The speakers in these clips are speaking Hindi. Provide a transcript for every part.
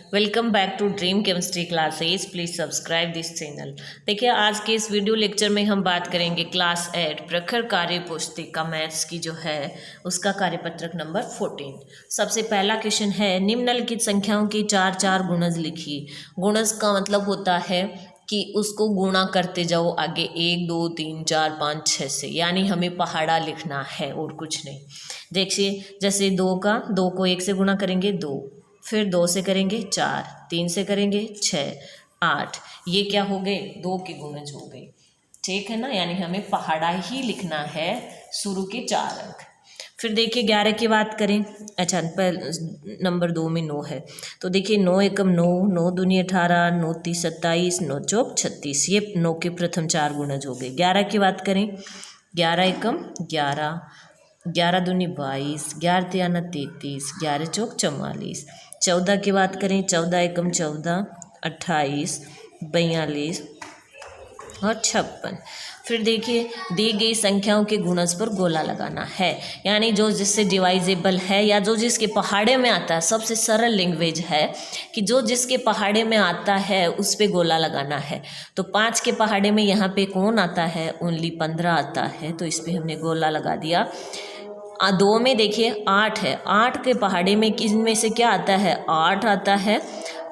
Welcome back to dream chemistry classes. Please subscribe this channel. देखिए, आज के इस वीडियो लेक्चर में हम बात करेंगे क्लास 8 प्रखर कार्य पुस्तिका मैथ्स की जो है उसका कार्यपत्रक नंबर 14। सबसे पहला क्वेश्चन है, निम्नलिखित संख्याओं की 4-4 गुणज लिखिए। गुणज का मतलब होता है कि उसको गुणा करते जाओ आगे 1 2 3 4 5 6 से, यानी हमें पहाड़ा लिखना है और कुछ नहीं। देखिए, जैसे 2 को 1 से गुणा करेंगे 2, फिर 2 से करेंगे 4, 3 से करेंगे 6, 8, ये क्या हो गए? 2 के गुणज हो गए। ठीक है ना, यानी हमें पहाड़ा ही लिखना है, शुरू के 4 अंक। फिर देखिए 11 की बात करें। अच्छा, नंबर 2 में 9 है, तो देखिए 9 एकम 9, 9 दूनी 18, 9 तीस 27, 9 चौक 36, ये 9 के प्रथम 4 गुणज हो गए। 11 की बात करें, 11 एकम 11, 11 दूनी 22, 11 तियाना 33, 11 चौक 44। 14 की बात करें, 14 एकम 14, 28, 42 और 56। फिर देखिए, दी गई संख्याओं के गुणज पर गोला लगाना है, यानी जो जिससे डिवाइजेबल है या जो जिसके पहाड़े में आता है। सबसे सरल लैंग्वेज है कि जो जिसके पहाड़े में आता है उस पे गोला लगाना है। तो 5 के पहाड़े में यहाँ पे कौन आता है? ओनली 15 आता है, तो इस पर हमने गोला लगा दिया। 2 में देखिए 8 है, 8 के पहाड़े में किन में से क्या आता है? 8 आता है।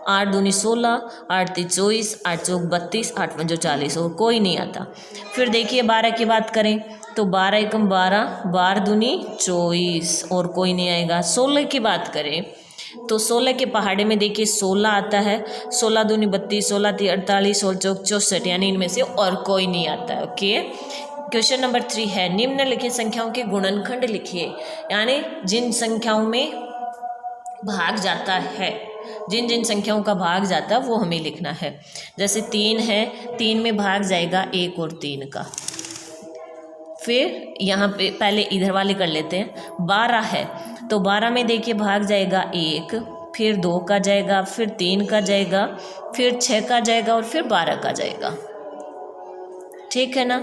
8 दूनी 16, 8 तीन 24, 8 चौक 32, 8 पंजो 40, और कोई नहीं आता। फिर देखिए 12 की बात करें तो 12 एकम 12, 12 दूनी 24, और कोई नहीं आएगा। 16 की बात करें तो 16 के पहाड़े में देखिए 16 आता है। 16 दूनी 32, 16 तीन 48, 16 चौक 64, यानी इनमें से और कोई नहीं आता है। ओके, क्वेश्चन नंबर 3 है, निम्नलिखित संख्याओं के गुणनखंड लिखिए, यानी जिन संख्याओं में भाग जाता है, जिन जिन संख्याओं का भाग जाता है वो हमें लिखना है। जैसे 3 है, 3 में भाग जाएगा 1 और 3 का। फिर यहाँ पे पहले इधर वाले कर लेते हैं। 12 है, तो 12 में देखिए भाग जाएगा 1, फिर 2 का जाएगा, फिर 3 का जाएगा, फिर 6 का जाएगा, और फिर 12 का जाएगा। ठीक है ना।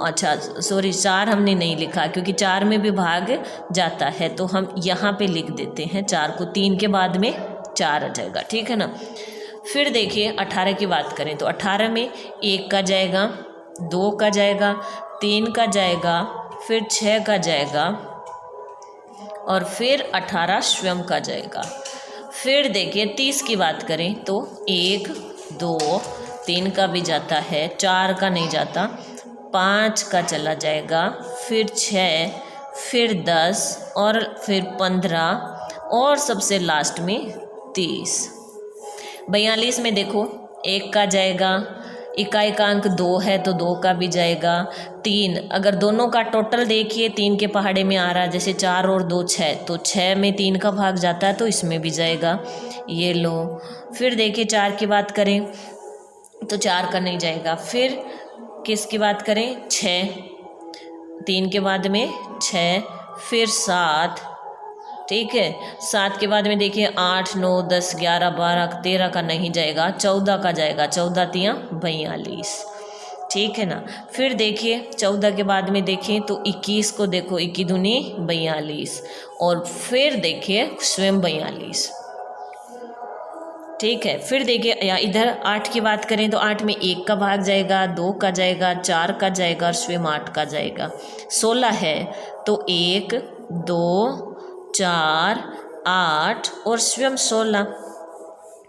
अच्छा सॉरी, 4 हमने नहीं लिखा क्योंकि 4 में भी भाग जाता है, तो हम यहाँ पे लिख देते हैं 4 को। 3 के बाद में 4 आ जाएगा। ठीक है ना। फिर देखिए 18 की बात करें तो 18 में 1 का जाएगा, 2 का जाएगा, 3 का जाएगा, फिर 6 का जाएगा, और फिर 18 स्वयं का जाएगा। फिर देखिए 30 की बात करें तो 1 2 3 का भी जाता है, 4 का नहीं जाता, 5 का चला जाएगा, फिर 6, फिर 10, और फिर 15, और सबसे लास्ट में 30। 42 में देखो 1 का जाएगा, इकाई का अंक 2 है तो 2 का भी जाएगा। 3, अगर दोनों का टोटल देखिए 3 के पहाड़े में आ रहा है, जैसे 4 और 2 6, तो 6 में 3 का भाग जाता है तो इसमें भी जाएगा, ये लो। फिर देखिए 4 की बात करें तो 4 का नहीं जाएगा। फिर किसकी बात करें? 6, 3 के बाद में 6, फिर 7, ठीक है। 7 के बाद में देखिए 8 9 10 11 12 13 का नहीं जाएगा, 14 का जाएगा, 14 तियाँ 42। ठीक है ना। फिर देखिए 14 के बाद में देखें तो 21 को देखो, 21 दूनी 42, और फिर देखिए स्वयं 42। ठीक है। फिर देखिए या इधर 8 की बात करें तो 8 में 1 का भाग जाएगा, 2 का जाएगा, 4 का जाएगा, और स्वयं 8 का जाएगा। 16 है तो 1 2 4 8 और स्वयं 16।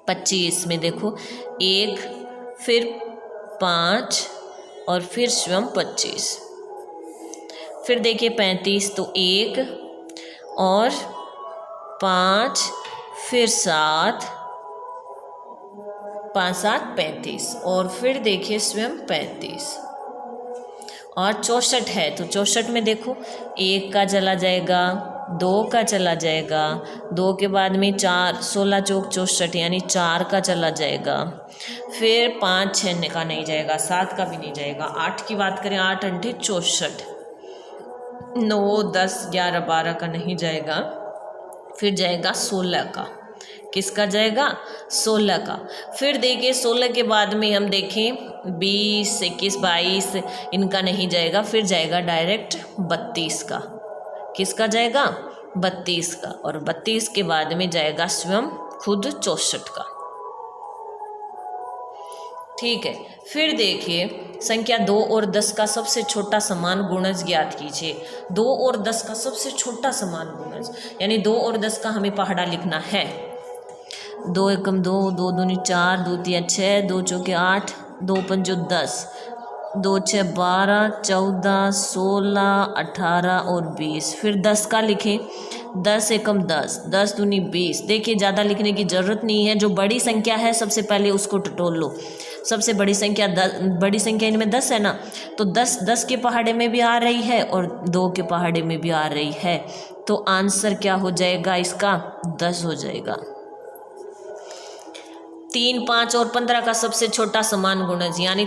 25 में देखो 1, फिर 5, और फिर स्वयं 25। फिर देखिए 35 तो 1 और 5, फिर 7, 5 7 35, और फिर देखिए स्वयं 35। और 64 है तो 64 में देखो 1 का चला जाएगा, 2 का चला जाएगा, 2 के बाद में 4, 16 चौक 64, यानी 4 का चला जाएगा। फिर 5 6 का नहीं जाएगा, 7 का भी नहीं जाएगा। 8 की बात करें 8 अंठे 64, 9 10 11 12 का नहीं जाएगा। फिर जाएगा 16 का, किसका जाएगा? 16 का। फिर देखिए 16 के बाद में हम देखें 20 21 22, इनका नहीं जाएगा। फिर जाएगा डायरेक्ट 32 का, किसका जाएगा? 32 का, और 32 के बाद में जाएगा स्वयं खुद 64 का। ठीक है, फिर देखिए संख्या 2 और 10 का सबसे छोटा समान गुणज ज्ञात कीजिए। 2 और 10 का सबसे छोटा समान गुणज, यानी 2 और 10 का हमें पहाड़ा लिखना है। 2 एकम 2, 2 दूनी 4, 2 तिया 6, 2 चौके 8, 2 पंजो 10, 2 6 12, 14, 16, 18 और 20। फिर 10 का लिखें। 10 एकम 10, 10 दूनी 20। देखिए ज़्यादा लिखने की ज़रूरत नहीं है, जो बड़ी संख्या है सबसे पहले उसको टटोल लो। सबसे बड़ी संख्या बड़ी संख्या इनमें 10 है ना, तो 10 10 के पहाड़े में भी आ रही है और 2 के पहाड़े में भी आ रही है, तो आंसर क्या हो जाएगा इसका? 10 हो जाएगा। 3, 5 और 15 का सबसे छोटा समान गुणज, यानी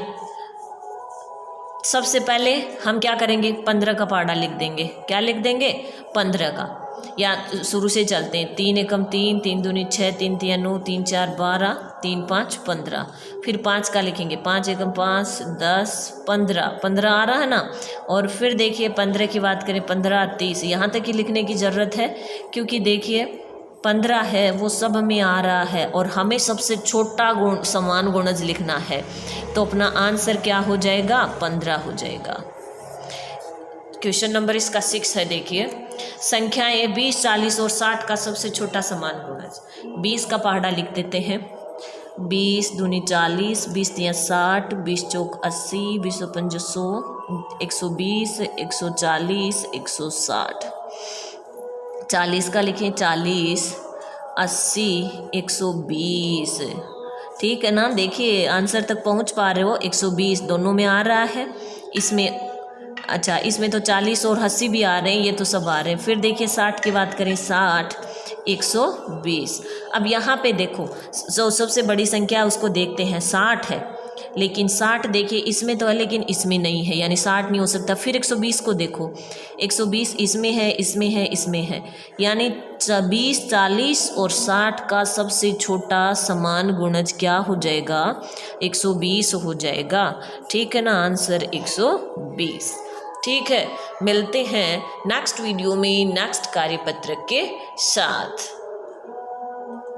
सबसे पहले हम क्या करेंगे? 15 का पहाड़ा लिख देंगे। क्या लिख देंगे? 15 का। या शुरू से चलते हैं। 3 एकम 3, 3 दूनी 6, 3 तिया 9, 3 4 12, 3 5 15। फिर 5 का लिखेंगे। 5 एकम 5, 10, 15, 15 आ रहा है ना। और फिर देखिए 15 की बात करें, 15 30, यहाँ तक ही लिखने की ज़रूरत है, क्योंकि देखिए 15 है वो सब हमें आ रहा है और हमें सबसे छोटा समान गुणज लिखना है, तो अपना आंसर क्या हो जाएगा? 15 हो जाएगा। क्वेश्चन नंबर इसका 6 है। देखिए संख्याएं 20, 40 और 60 का सबसे छोटा समान गुणज। 20 का पहाड़ा लिख देते हैं। 20 दूनी 40, 20 तिया 60, 20 चौक 80, 20 पंज 100, 120, 140, 160। 40 का लिखें। 40, 80, 120। ठीक है ना। देखिए आंसर तक पहुंच पा रहे हो। 120 दोनों में आ रहा है। इसमें अच्छा, इसमें तो 40 और 80 भी आ रहे हैं, ये तो सब आ रहे हैं। फिर देखिए 60 की बात करें। 60, 120। अब यहाँ पे देखो, जो सबसे बड़ी संख्या उसको देखते हैं। 60 है, लेकिन 60 देखिए इसमें तो है लेकिन इसमें नहीं है, यानी 60 नहीं हो सकता। फिर 120 को देखो। 120 इसमें है, इसमें है, इसमें है, यानी 20, 40 और 60 का सबसे छोटा समान गुणज क्या हो जाएगा? 120 हो जाएगा। ठीक है ना। आंसर 120। ठीक है, मिलते हैं नेक्स्ट वीडियो में नेक्स्ट कार्यपत्रक के साथ।